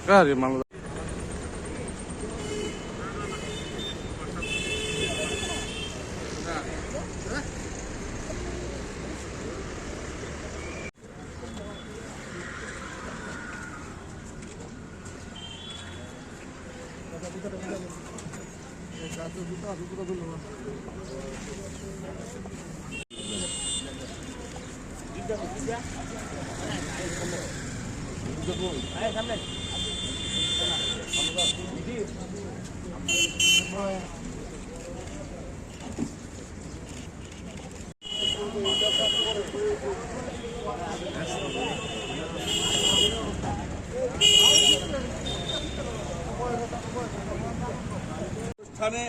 Claro, malu. অনুষ্ঠানে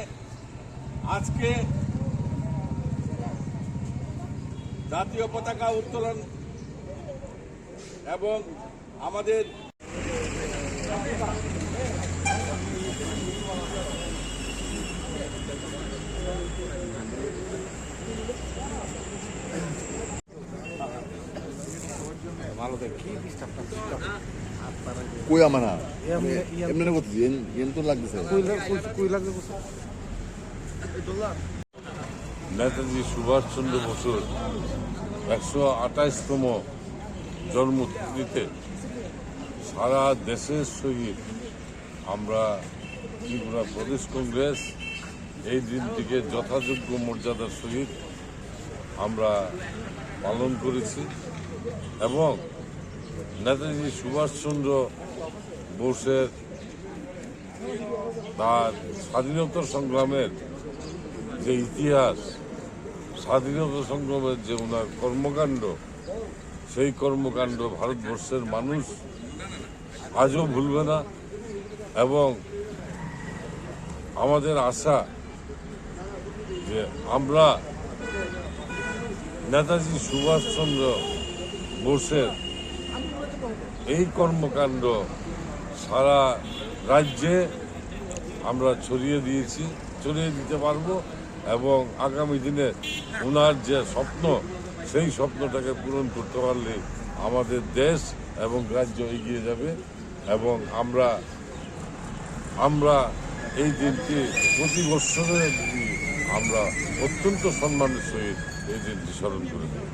আজকে জাতীয় পতাকা উত্তোলন এবং আমাদের কই আমানা এমনি না করতেছি এন তো লাগতেছে নেতাজি সুভাষচন্দ্র বসুর 128তম জন্মতিথিতে সারা দেশের সহিত আমরা ত্রিপুরা প্রদেশ কংগ্রেস এই দিনটিকে যথাযোগ্য মর্যাদার সহিত আমরা পালন করেছি এবং নেতাজি সুভাষচন্দ্র বোসের তার স্বাধীনতা সংগ্রামের যে ইতিহাস, স্বাধীনতা সংগ্রামের যে ওনার কর্মকাণ্ড, সেই কর্মকাণ্ড ভারতবর্ষের মানুষ আজও ভুলবে না এবং আমাদের আশা যে আমরা নেতাজি সুভাষচন্দ্র বোসের এই কর্মকাণ্ড সারা রাজ্যে আমরা ছড়িয়ে দিতে পারবো এবং আগামী দিনে ওনার যে স্বপ্ন, সেই স্বপ্নটাকে পূরণ করতে পারলে আমাদের দেশ এবং রাজ্য এগিয়ে যাবে এবং আমরা এই দিনটি প্রতি বৎসরের আমরা অত্যন্ত সম্মানের সহিত এই দিনটি স্মরণ করে থাকি।